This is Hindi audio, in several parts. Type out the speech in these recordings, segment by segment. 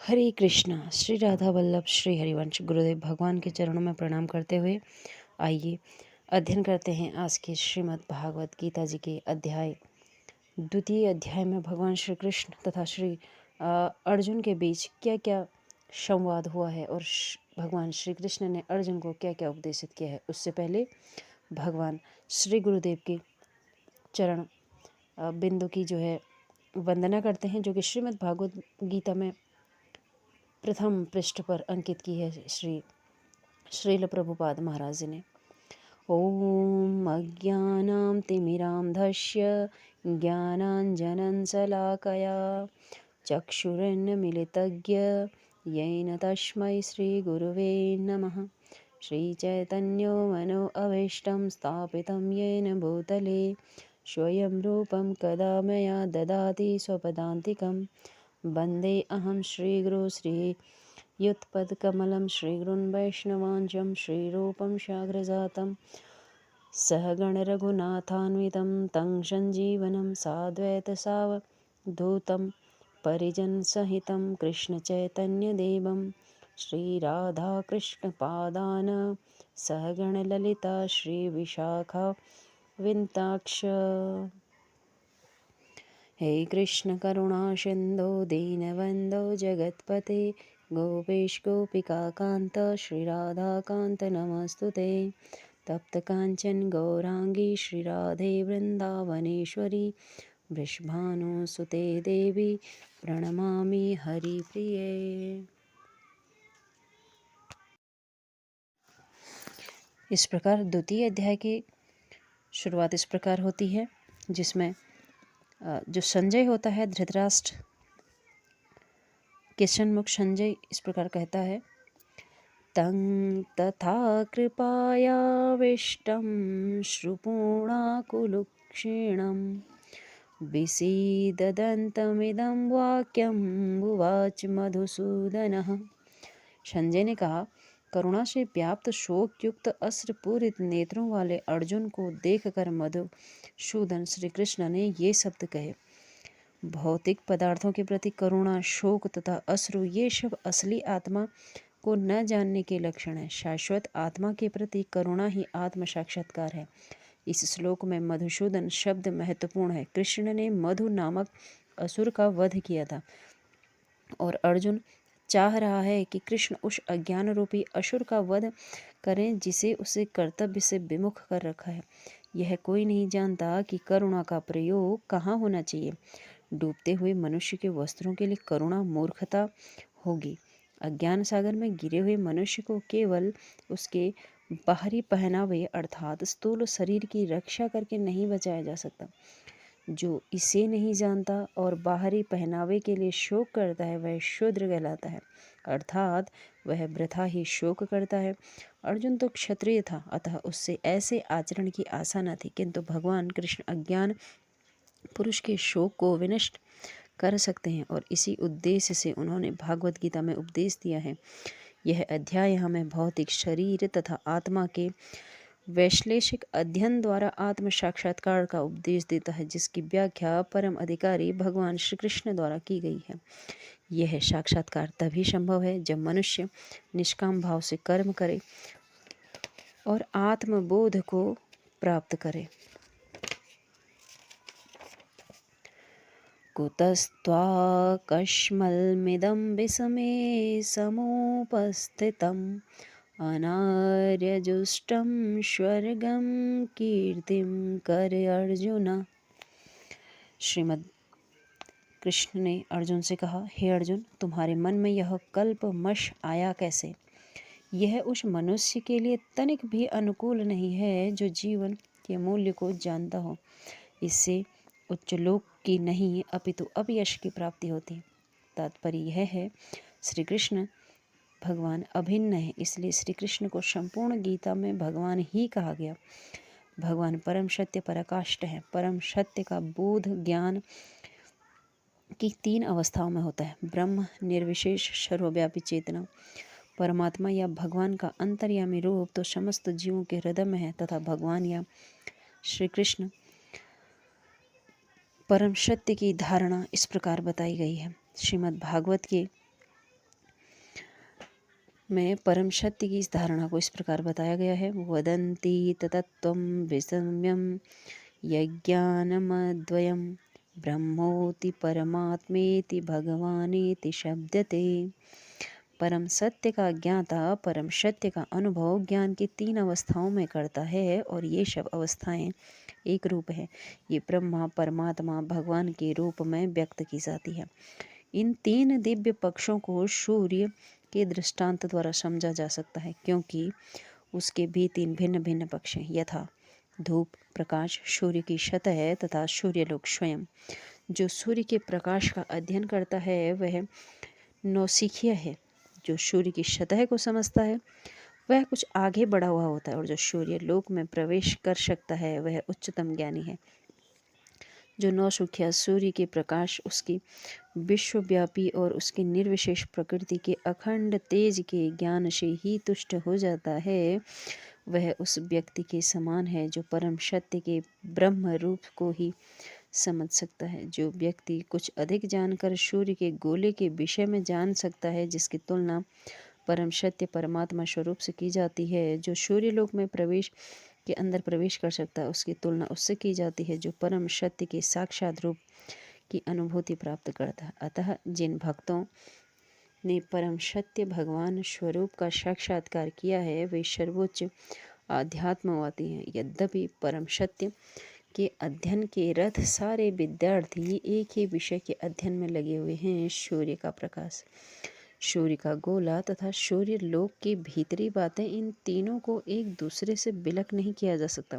हरे कृष्णा। श्री राधा वल्लभ श्री हरिवंश गुरुदेव भगवान के चरणों में प्रणाम करते हुए आइए अध्ययन करते हैं आज के श्रीमद् भागवत गीता जी के द्वितीय अध्याय में भगवान श्री कृष्ण तथा श्री अर्जुन के बीच क्या क्या संवाद हुआ है और भगवान श्री कृष्ण ने अर्जुन को क्या क्या उपदेशित किया है। उससे पहले भगवान श्री गुरुदेव के चरण बिंदु की वंदना करते हैं, जो कि श्रीमद् भागवत गीता में प्रथम पृष्ठ पर अंकित की है श्रील प्रभुपाद महाराज जी ने। ओम अज्ञानां तिमिरान्धस्य ज्ञानाञ्जनशलाकया चक्षुरुन्मीलितं येन तस्मै श्रीगुरुवे नमः। श्रीचैतन्यो मनोऽभीष्टं स्थापितं येन भूतले स्वयं रूपं कदा मया ददाति स्वपदान्तिकं। वन्दे अहं श्रीगुरु श्रीयुतपदकमलं श्रीगुरुन् वैष्णवांशं श्रीरूपं साग्रजातं सहगणरघुनाथान्वितं तं सञ्जीवनं साद्वैतसावधूतं परिजनसहितं कृष्णचैतन्यदेवं श्रीराधाकृष्णपादान् सहगणललिता श्रीविशाखाविन्ताक्ष। हे कृष्ण करुणा सिन्धो दीनबन्धो जगत्पते गोपेश गोपिकान्त श्रीराधाकान्त नमस्तुते। तप्तकाञ्चन गौरांगी श्रीराधे वृन्दावनेश्वरी वृषभानुसुते देवी प्रणमामि हरिप्रिये। इस प्रकार द्वितीय अध्याय की शुरुआत इस प्रकार होती है, जिसमें जो संजय होता है, धृतराष्ट्र के सन्मुख संजय इस प्रकार कहता है, तं तथा कृपायाविष्टं श्रुपूर्णाकुलक्षीणं विसीदन्तमिदं वाक्यं उवाच मधुसूदनः। संजय ने कहा, करुणा से व्याप्त शोक युक्त अश्रुपूरित नेत्रों वाले अर्जुन को देखकर मधुसूदन श्री कृष्ण ने ये शब्द कहे। भौतिक पदार्थों के प्रति करुणा, शोक तथा अश्रु ये सब असली आत्मा को न जानने के लक्षण है। शाश्वत आत्मा के प्रति करुणा ही आत्म साक्षात्कार है। इस श्लोक में मधुसूदन शब्द महत्वपूर्ण है। कृष्ण ने मधु नामक असुर का वध किया था और अर्जुन चाह रहा है कि कृष्ण उस अज्ञान रूपी असुर का वध करें जिसे उसे कर्तव्य से विमुख कर रखा है। यह कोई नहीं जानता कि करुणा का प्रयोग कहाँ होना चाहिए। डूबते हुए मनुष्य के वस्त्रों के लिए करुणा मूर्खता होगी। अज्ञान सागर में गिरे हुए मनुष्य को केवल उसके बाहरी पहनावे अर्थात स्थूल शरीर की रक्षा करके नहीं बचाया जा सकता। जो इसे नहीं जानता और बाहरी पहनावे के लिए शोक करता है, वह शूद्र कहलाता है, अर्थात वह वृथा ही शोक करता है। अर्जुन तो क्षत्रिय था, अतः उससे ऐसे आचरण की आशा न थी, किंतु भगवान कृष्ण अज्ञान पुरुष के शोक को विनष्ट कर सकते हैं और इसी उद्देश्य से उन्होंने भागवत गीता में उपदेश दिया है। यह अध्याय हमें भौतिक शरीर तथा आत्मा के वैश्लेषिक अध्ययन द्वारा आत्म साक्षात्कार का उपदेश देता है, जिसकी व्याख्या परम अधिकारी भगवान श्री कृष्ण द्वारा की गई है। यह साक्षात्कार तभी संभव है जब मनुष्य निष्काम भाव से कर्म करे और आत्मबोध को प्राप्त करे। कुतस्त्वाकश्मलमिदं विषमे समुपस्थितम् अनार्यजुष्टं स्वर्गं कीर्तिं कर अर्जुन। श्रीमद् कृष्ण ने अर्जुन से कहा, हे अर्जुन, तुम्हारे मन में यह कल्पमश आया कैसे? यह उस मनुष्य के लिए तनिक भी अनुकूल नहीं है जो जीवन के मूल्य को जानता हो। इससे उच्च लोक की नहीं अपितु अपयश की प्राप्ति होती। तात्पर्य यह है, श्री कृष्ण भगवान अभिन्न है, इसलिए श्री कृष्ण को संपूर्ण गीता में भगवान ही कहा गया। भगवान परम सत्य पराकाष्ठ है। परम सत्य का बोध ज्ञान की 3 अवस्थाओं में होता है। ब्रह्म, निर्विशेष सर्वव्यापी चेतना, परमात्मा या भगवान का अंतर्यामी रूप तो समस्त जीवों के हृदय में है, तथा भगवान या श्री कृष्ण परम सत्य की धारणा इस प्रकार बताई गई है। श्रीमद् भागवत के में परम सत्य की इस धारणा को इस प्रकार बताया गया है। वदन्ति ततत्त्वं विषम्यं यज्ञानमद्वयं ब्रह्मोति परमात्मेति भगवानेति शब्दते। परम सत्य का ज्ञाता परम सत्य का अनुभव ज्ञान की 3 अवस्थाओं में करता है और ये सब अवस्थाएं एक रूप है। ये ब्रह्मा परमात्मा भगवान के रूप में व्यक्त की जाती है। इन 3 दिव्य पक्षों को सूर्य के दृष्टांत द्वारा समझा जा सकता है, क्योंकि उसके भी 3 भिन्न भिन्न पक्ष हैं, यथा धूप प्रकाश, सूर्य की सतह तथा सूर्यलोक स्वयं। जो सूर्य के प्रकाश का अध्ययन करता है वह नौसिखिया है। जो सूर्य की सतह को समझता है वह कुछ आगे बढ़ा हुआ होता है, और जो सूर्य लोक में प्रवेश कर सकता है वह उच्चतम ज्ञानी है। जो नौसिखिया सूर्य के प्रकाश, उसकी विश्वव्यापी और उसकी निर्विशेष प्रकृति के अखंड तेज के ज्ञान से ही तुष्ट हो जाता है, वह उस व्यक्ति के समान है जो परम सत्य के ब्रह्म रूप को ही समझ सकता है। जो व्यक्ति कुछ अधिक जानकर सूर्य के गोले के विषय में जान सकता है, जिसकी तुलना परम सत्य परमात्मा स्वरूप से की जाती है, जो सूर्य लोक में प्रवेश के अंदर प्रवेश कर सकता है, उसकी तुलना उससे की जाती है जो परम सत्य के साक्षात रूप की अनुभूति प्राप्त करता है। अतः जिन भक्तों ने परम सत्य भगवान स्वरूप का साक्षात्कार किया है वे सर्वोच्च आध्यात्मवादी हैं। यद्यपि परम सत्य के अध्ययन के रथ सारे विद्यार्थी एक ही विषय के अध्ययन में लगे हुए हैं, सूर्य का प्रकाश, सूर्य का गोला तथा सूर्य लोक की भीतरी बातें, इन तीनों को एक दूसरे से विलग नहीं किया जा सकता।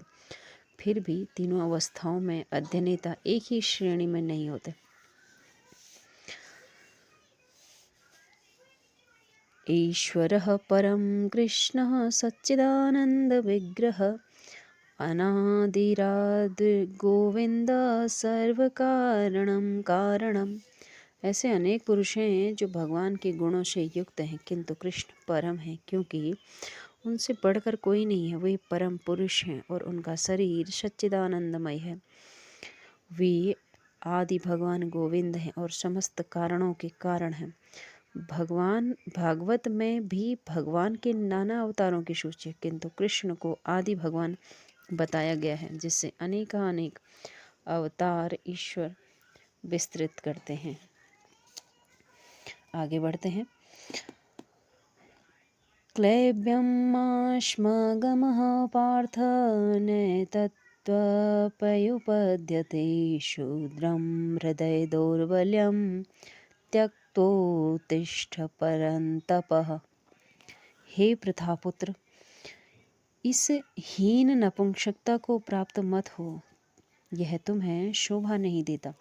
फिर भी तीनों अवस्थाओं में अध्ययनेता एक ही श्रेणी में नहीं होते। ईश्वरः परं कृष्णः सच्चिदानंद विग्रह अनादिरादिर्गोविंदः सर्वकारणं कारणम्। ऐसे अनेक पुरुष हैं जो भगवान के गुणों से युक्त हैं, किंतु कृष्ण परम हैं, क्योंकि उनसे बढ़कर कोई नहीं है। वे परम पुरुष हैं और उनका शरीर सच्चिदानंदमय है। वे आदि भगवान गोविंद हैं और समस्त कारणों के कारण हैं। भगवान भागवत में भी भगवान के नाना अवतारों की सूची है, किंतु कृष्ण को आदि भगवान बताया गया है, जिससे अनेक अवतार ईश्वर विस्तृत करते हैं। आगे बढ़ते हैं। क्लैब्यमाश्मगमः पार्थ नैतत्त्वपयुपद्यते शूद्रं हृदय दौर्बल्यं त्यक्तोत्तिष्ठ परन्तपः। हे प्रथापुत्र, इस हीन नपुंसकता को प्राप्त मत हो, यह तुम्हें शोभा नहीं देता।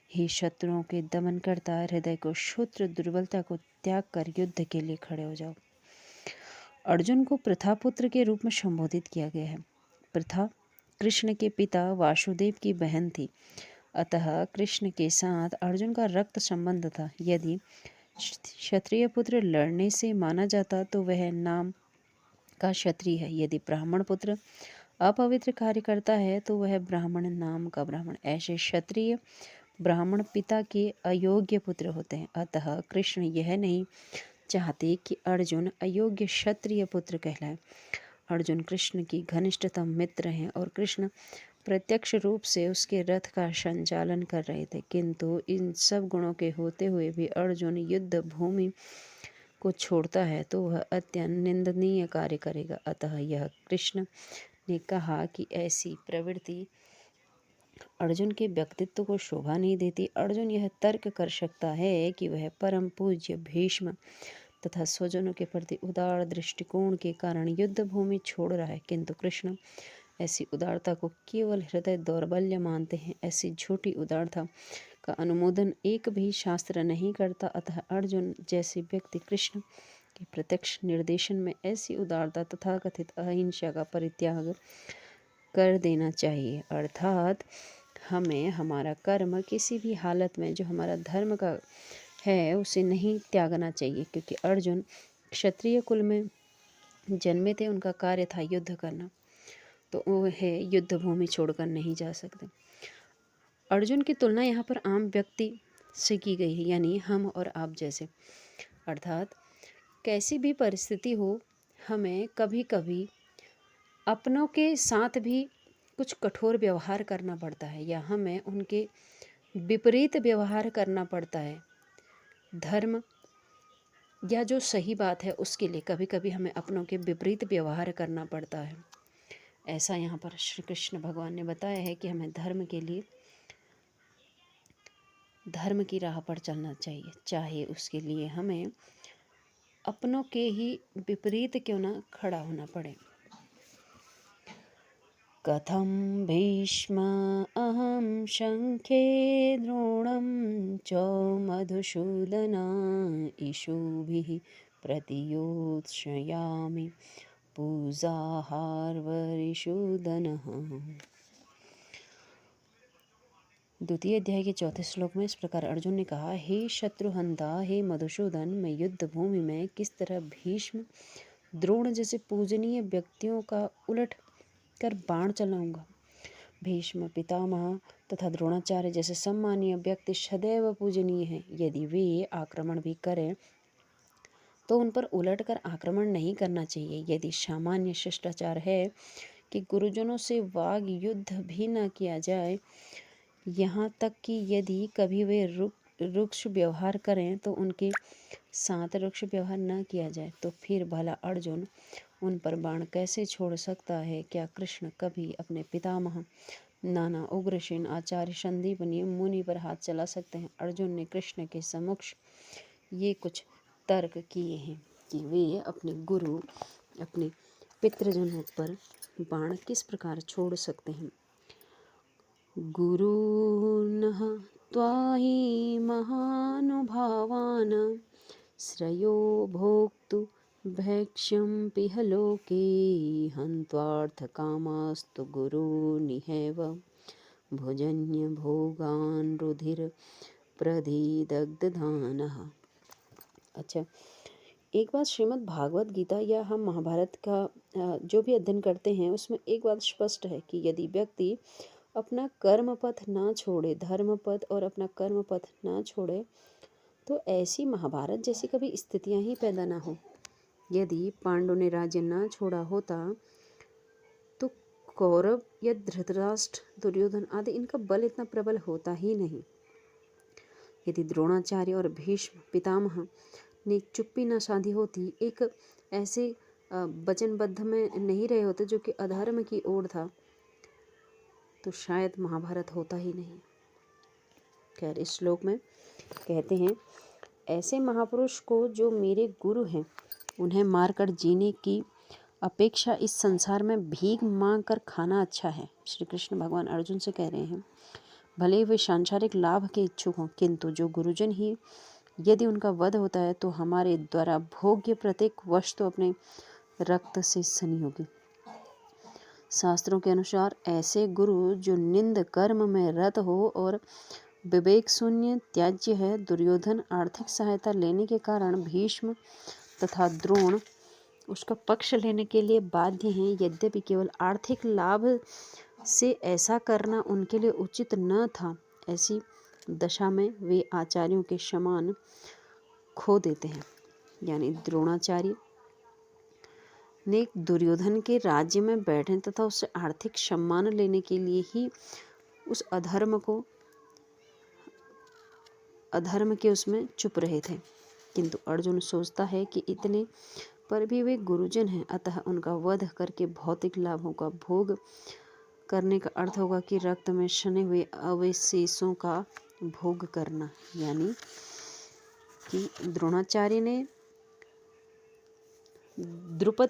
हे शत्रुओं के दमन करता, हृदय को क्षुद्र दुर्बलता को त्याग कर युद्ध के लिए खड़े हो जाओ। अर्जुन को प्रथापुत्र के रूप में संबोधित किया गया है। प्रथा कृष्ण के पिता वासुदेव की बहन थी, अतः कृष्ण के साथ अर्जुन का रक्त संबंध था। यदि क्षत्रिय पुत्र लड़ने से माना जाता तो वह नाम का क्षत्रिय है। यदि ब्राह्मण पुत्र अपवित्र कार्य करता है तो वह ब्राह्मण नाम का ब्राह्मण। ऐसे क्षत्रिय ब्राह्मण पिता के अयोग्य पुत्र होते हैं। अतः कृष्ण यह नहीं चाहते कि अर्जुन अयोग्य क्षत्रिय पुत्र कहलाए। अर्जुन कृष्ण की घनिष्ठतम मित्र हैं और कृष्ण प्रत्यक्ष रूप से उसके रथ का संचालन कर रहे थे, किंतु इन सब गुणों के होते हुए भी अर्जुन युद्ध भूमि को छोड़ता है तो वह अत्यंत निंदनीय कार्य करेगा। अतः यह कृष्ण ने कहा कि ऐसी प्रवृत्ति अर्जुन के व्यक्तित्व को शोभा नहीं देती। अर्जुन यह तर्क कर सकता है कि वह परम पूज्य भीष्म तथा स्वजनों के प्रति उदार दृष्टिकोण के कारण युद्ध भूमि छोड़ रहा है, किंतु कृष्ण ऐसी उदारता को केवल हृदय दौर्बल्य मानते हैं। ऐसी झूठी उदारता का अनुमोदन एक भी शास्त्र नहीं करता। अतः अर्जुन जैसे व्यक्ति कृष्ण के प्रत्यक्ष निर्देशन में ऐसी उदारता तथा कथित अहिंसा का परित्याग कर देना चाहिए। अर्थात हमें हमारा कर्म किसी भी हालत में जो हमारा धर्म का है उसे नहीं त्यागना चाहिए, क्योंकि अर्जुन क्षत्रिय कुल में जन्मे थे, उनका कार्य था युद्ध करना, तो वह युद्ध भूमि छोड़कर नहीं जा सकते। अर्जुन की तुलना यहाँ पर आम व्यक्ति से की गई है, यानी हम और आप जैसे। अर्थात कैसी भी परिस्थिति हो, हमें कभी कभी अपनों के साथ भी कुछ कठोर व्यवहार करना पड़ता है या हमें उनके विपरीत व्यवहार करना पड़ता है। धर्म या जो सही बात है उसके लिए कभी कभी हमें अपनों के विपरीत व्यवहार करना पड़ता है। ऐसा यहाँ पर श्री कृष्ण भगवान ने बताया है कि हमें धर्म के लिए धर्म की राह पर चलना चाहिए, चाहे उसके लिए हमें अपनों के ही विपरीत क्यों ना खड़ा होना पड़े। कथं भीष्म अहं शङ्खे द्रोणं च मधुसूदन इषुभिः प्रतियोत्स्यामि पूजाहार्वरिषूदनः। द्वितीय अध्याय के चौथे श्लोक में इस प्रकार अर्जुन ने कहा, हे शत्रुहंता, हे मधुसूदन, मैं युद्ध भूमि में किस तरह भीष्म, द्रोण जैसे पूजनीय व्यक्तियों का उलट कर बाण चलाऊंगा। भीष्म पितामह तथा द्रोणाचार्य जैसे सम्मानीय व्यक्ति सदैव पूजनीय हैं। यदि वे आक्रमण भी करें तो उन पर उलट कर आक्रमण नहीं करना चाहिए। यदि सामान्य शिष्टाचार है कि गुरुजनों से वाग युद्ध भी न किया जाए, यहाँ तक कि यदि कभी वे रुक्ष व्यवहार करें तो उनके साथ रुक्ष व्यवहार न किया जाए, तो फिर भला अर्जुन उन पर बाण कैसे छोड़ सकता है? क्या कृष्ण कभी अपने पितामह नाना उग्रसेन आचार्य संदीपनी मुनि पर हाथ चला सकते हैं? अर्जुन ने कृष्ण के समक्ष ये कुछ तर्क किए हैं कि वे अपने गुरु, अपने पितृजनों पर बाण किस प्रकार छोड़ सकते हैं। गुरूनः त्वाहि महानुभावान् श्रेयो भोक्तु भैक्ष्यं पिह लोके हन्त्वार्थकामास्तु गुरूनिहैव भुजन्य भोगान् रुधिर प्रधिदग्धधानः। अच्छा, एक बात श्रीमद् भागवत गीता या हम महाभारत का जो भी अध्ययन करते हैं उसमें एक बात स्पष्ट है कि यदि व्यक्ति अपना कर्म पथ ना छोड़े, धर्म पथ और अपना कर्म पथ ना छोड़े, तो ऐसी महाभारत जैसी कभी स्थितियां ही पैदा ना हो। यदि पांडवों ने राज्य ना छोड़ा होता तो कौरव या धृतराष्ट्र, दुर्योधन आदि इनका बल इतना प्रबल होता ही नहीं। यदि द्रोणाचार्य और भीष्म पितामह ने चुप्पी न साधी होती, एक ऐसे वचनबद्ध में नहीं रहे होते जो कि अधर्म की ओर था, तो शायद महाभारत होता ही नहीं। खैर, इस श्लोक में कहते हैं, ऐसे महापुरुष को जो मेरे गुरु हैं, उन्हें मारकर जीने की अपेक्षा इस संसार में भीख मांग कर खाना अच्छा है। श्री कृष्ण भगवान अर्जुन से कह रहे हैं, भले वे सांसारिक लाभ के इच्छुक हों, किंतु जो गुरुजन ही यदि उनका वध होता है तो हमारे द्वारा भोग्य प्रत्येक वस्तु अपने रक्त से सनी होगी। शास्त्रों के अनुसार ऐसे गुरु जो निंद कर्म में रत हो और विवेक शून्य त्याज्य है। दुर्योधन आर्थिक सहायता लेने के कारण भीष्म तथा द्रोण उसका पक्ष लेने के लिए बाध्य हैं। यद्यपि केवल आर्थिक लाभ से ऐसा करना उनके लिए उचित न था, ऐसी दशा में वे आचार्यों के समान खो देते हैं। यानी द्रोणाचार्य ने दुर्योधन के राज्य में बैठे तथा उससे आर्थिक सम्मान लेने के लिए ही उस अधर्म के उसमें चुप रहे थे। किंतु अर्जुन सोचता है कि इतने पर भी वे गुरुजन हैं, अतः उनका वध करके भौतिक लाभों का भोग करने का अर्थ होगा कि रक्त में सने हुए अवशेषों का भोग करना। यानी कि द्रोणाचार्य ने द्रुपद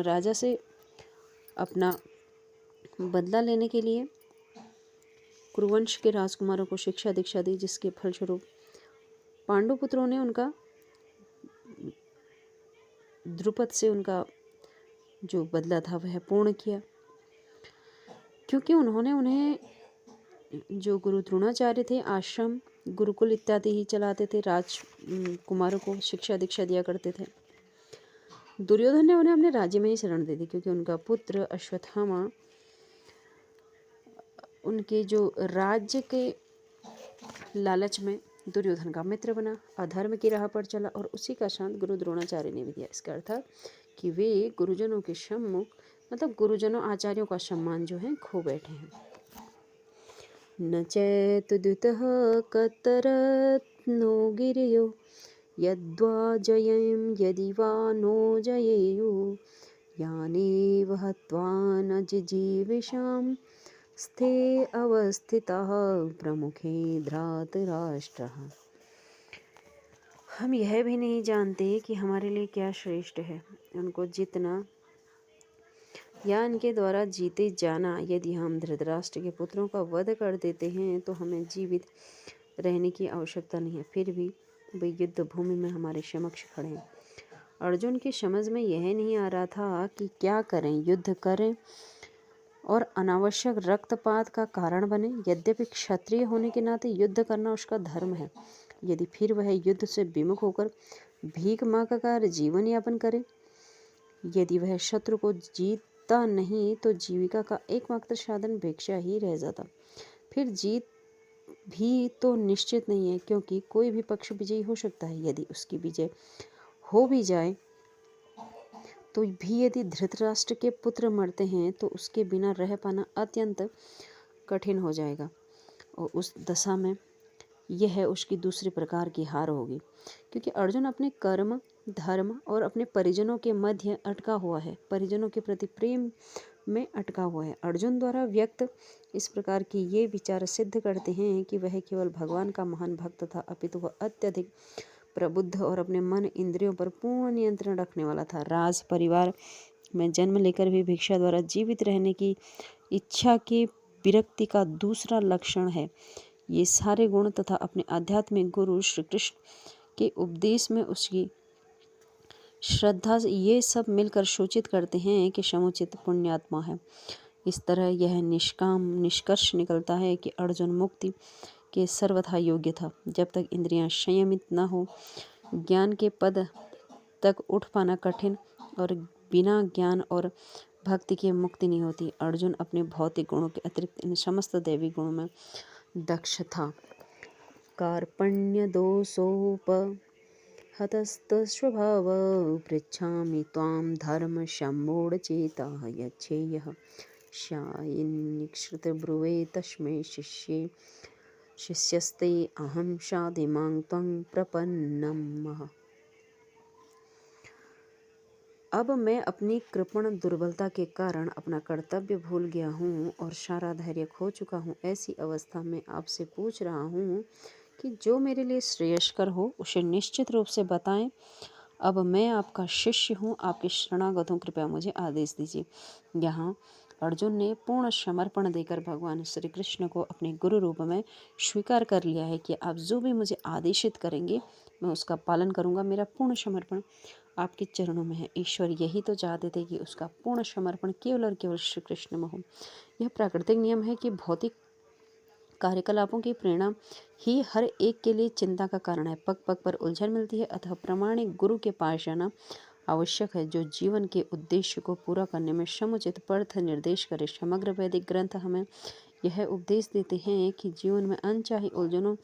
राजा से अपना बदला लेने के लिए कुरुवंश के राजकुमारों को शिक्षा दीक्षा दी, जिसके फलस्वरूप पांडुपुत्रों ने उनका द्रुपद से उनका जो बदला था वह पूर्ण किया, क्योंकि उन्होंने उन्हें जो गुरु द्रोणाचार्य थे आश्रम गुरुकुल इत्यादि ही चलाते थे, राजकुमारों को शिक्षा दीक्षा दिया करते थे। दुर्योधन ने उन्हें अपने राज्य में ही शरण दे दी, क्योंकि उनका पुत्र अश्वत्थामा उनके जो राज्य के लालच में दुर्योधन का मित्र बना, अधर्म की राह पर चला और उसी का शांत गुरु द्रोणाचार्य ने भी दिया। इसका अर्थात कि वे गुरुजनों के सम्मुख मतलब गुरुजनों आचार्यों का सम्मान जो है खो बैठे हैं। न चैतुद्युतः कतरत्नो गिर्यो यद्वा जयं यदि वा नो जयेयुः यानेव हत्वा न जिजीविषां स्थे अवस्थितः प्रमुखे धृतराष्ट्रः। हम यह भी नहीं जानते कि हमारे लिए क्या श्रेष्ठ है, उनको जितना या इनके द्वारा जीते जाना। यदि हम धृतराष्ट्र के पुत्रों का वध कर देते हैं तो हमें जीवित रहने की आवश्यकता नहीं है, फिर भी वे युद्ध भूमि में हमारे समक्ष खड़े हैं। अर्जुन की समझ में यह नहीं आ रहा था कि क्या करें, युद्ध करें और अनावश्यक रक्तपात का कारण बने। यद्यपि क्षत्रिय होने के नाते युद्ध करना उसका धर्म है, यदि फिर वह युद्ध से विमुख होकर भीख मांगकर जीवन यापन करे, यदि वह शत्रु को जीतता नहीं तो जीविका का एकमात्र साधन भिक्षा ही रह जाता। फिर जीत भी तो निश्चित नहीं है, क्योंकि कोई भी पक्ष विजयी हो सकता है। यदि उसकी विजय हो भी जाए तो भी यदि धृतराष्ट्र के पुत्र मरते हैं तो उसके बिना रह पाना अत्यंत कठिन हो जाएगा और उस दशा में यह उसकी दूसरी प्रकार की हार होगी, क्योंकि अर्जुन अपने कर्म, धर्म और अपने परिजनों के मध्य अटका हुआ है, परिजनों के प्रति प्रेम में अटका हुआ है। अर्जुन द्वारा व्यक्त इस प्रकार के ये विचार सिद्ध करते हैं कि वह केवल भगवान का महान भक्त था, अपितु वह अत्यधिक प्रबुद्ध और अपने मन इंद्रियों पर पूर्ण नियंत्रण रखने वाला था। राज परिवार में जन्म लेकर भी भिक्षा द्वारा जीवित रहने की इच्छा के विरक्ति का दूसरा लक्षण है। ये सारे गुण तथा अपने आध्यात्मिक गुरु श्री कृष्ण के उपदेश में उसकी श्रद्धा, ये सब मिलकर सूचित करते हैं कि समुचित पुण्यात्मा है। इस तरह यह निष्कर्ष निकलता है कि अर्जुन मुक्ति के सर्वथा योग्य था। जब तक इंद्रियां संयमित न हो, ज्ञान के पद तक उठ पाना कठिन और बिना ज्ञान और भक्ति के मुक्ति नहीं होती। अर्जुन अपने भौतिक गुणों के अतिरिक्त इन समस्त दैवी गुणों में दक्ष था। कार्पण्य दोषोपहतस्तस्वभाव पृच्छामि त्वां धर्म सम्मूढचेताः यच्छेयः शायिन्निक्षितब्रुवे तस्मै शिष्यस्ते अहं शाधिमां त्वं प्रपन्नम्। अब मैं अपनी कृपण दुर्बलता के कारण अपना कर्तव्य भूल गया हूँ और सारा धैर्य खो चुका हूँ। ऐसी अवस्था में आपसे पूछ रहा हूँ कि जो मेरे लिए श्रेयस्कर हो उसे निश्चित रूप से बताएं। अब मैं आपका शिष्य हूँ, आपके शरणागत हूँ, कृपया मुझे आदेश दीजिए। यहाँ अर्जुन ने पूर्ण समर्पण देकर भगवान श्री कृष्ण को अपने गुरु रूप में स्वीकार कर लिया है कि आप जो भी मुझे आदेशित करेंगे मैं उसका पालन करूँगा। मेरा पूर्ण समर्पण आपके चरणों में है। ईश्वर यही तो चाहते थे कि उसका पूर्ण समर्पण केवल और केवल श्री कृष्ण में हो। यह प्राकृतिक नियम है कि भौतिक कार्यकलापों की प्रेरणा ही हर एक के लिए चिंता का कारण है। पग पग पर उलझन मिलती है, अतः प्रामाणिक गुरु के पास जाना आवश्यक है, जो जीवन के उद्देश्य को पूरा करने में समुचित पथ निर्देश करे। समग्र वैदिक ग्रंथ हमें यह उपदेश देते हैं कि जीवन में अनचाही उलझनों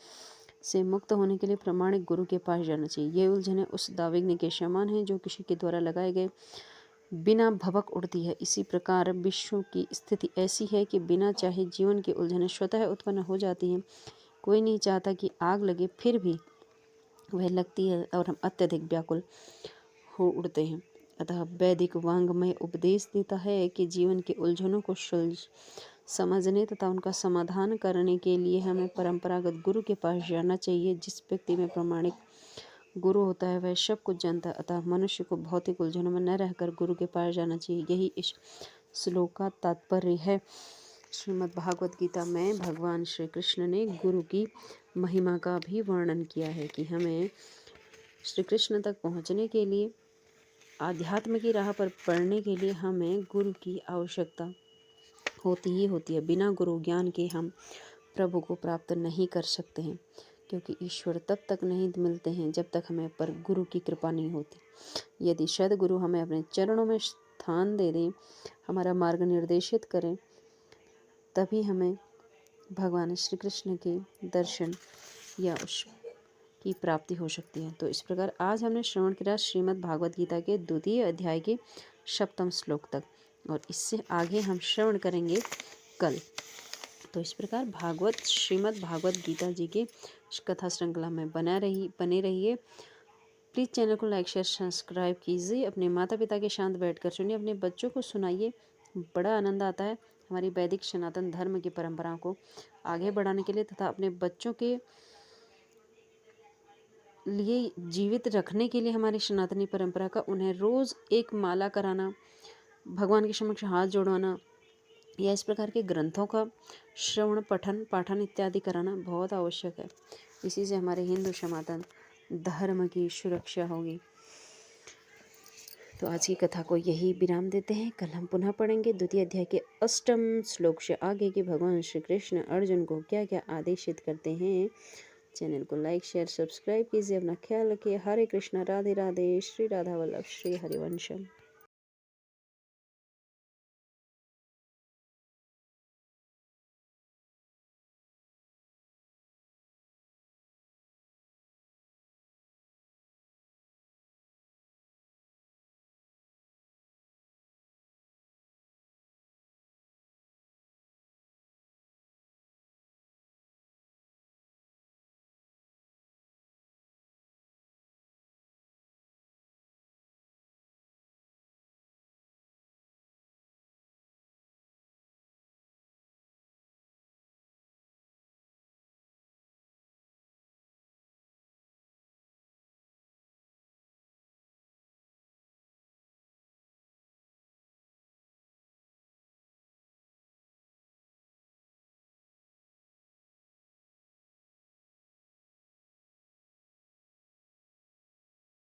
से मुक्त होने के लिए प्रामाणिक गुरु के पास जाना चाहिए। ये उलझनें उस दावेग्नि के समान हैं जो किसी के द्वारा लगाए गए बिना भभक उड़ती है। इसी प्रकार विश्व की स्थिति ऐसी है कि बिना चाहे जीवन की उलझनें स्वतः उत्पन्न हो जाती हैं। कोई नहीं चाहता कि आग लगे, फिर भी वह लगती है और हम अत्यधिक व्याकुल हो उड़ते हैं। अतः वैदिक वांग्मय उपदेश देता है कि जीवन की उलझनों को समझने तथा उनका समाधान करने के लिए हमें परंपरागत गुरु के पास जाना चाहिए। जिस व्यक्ति में प्रामाणिक गुरु होता है वह सब कुछ जानता है, अतः मनुष्य को भौतिक उलझनों में न रहकर गुरु के पास जाना चाहिए। यही इस श्लोक का तात्पर्य है। श्रीमद् भागवत गीता में भगवान श्री कृष्ण ने गुरु की महिमा का भी वर्णन किया है कि हमें श्री कृष्ण तक पहुँचने के लिए, आध्यात्म की राह पर पढ़ने के लिए हमें गुरु की आवश्यकता होती ही होती है। बिना गुरु ज्ञान के हम प्रभु को प्राप्त नहीं कर सकते हैं, क्योंकि ईश्वर तब तक नहीं मिलते हैं जब तक हमें पर गुरु की कृपा नहीं होती। यदि सद्गुरु हमें अपने चरणों में स्थान दे दें, हमारा मार्ग निर्देशित करें, तभी हमें भगवान श्री कृष्ण के दर्शन या उस की प्राप्ति हो सकती है। तो इस प्रकार आज हमने श्रवण किया श्रीमद् भागवत गीता के 2वें अध्याय के 7वें श्लोक तक, और इससे आगे हम श्रवण करेंगे कल। तो इस प्रकार श्रीमद् भागवत गीता जी के कथा श्रृंखला में बने रहिए। प्लीज़ चैनल को लाइक शेयर सब्सक्राइब कीजिए। अपने माता पिता के साथ बैठकर सुनिए, अपने बच्चों को सुनाइए, बड़ा आनंद आता है हमारी वैदिक सनातन धर्म की परंपराओं को आगे बढ़ाने के लिए तथा अपने बच्चों के लिए जीवित रखने के लिए। हमारी सनातनी परंपरा का उन्हें रोज़ एक माला कराना, भगवान के समक्ष हाथ जोड़वाना या इस प्रकार के ग्रंथों का श्रवण पठन पाठन इत्यादि कराना बहुत आवश्यक है। इसी से हमारे हिंदू सनातन धर्म की सुरक्षा होगी। तो आज की कथा को यही विराम देते हैं। कल हम पुनः पढ़ेंगे 2वें अध्याय के 8वें श्लोक से आगे कि भगवान श्री कृष्ण अर्जुन को क्या क्या आदेशित करते हैं। चैनल को लाइक शेयर सब्सक्राइब कीजिए। अपना ख्याल रखिए। हरे कृष्णा, राधे राधे, श्री राधा वल्लभ, श्री हरिवंशम।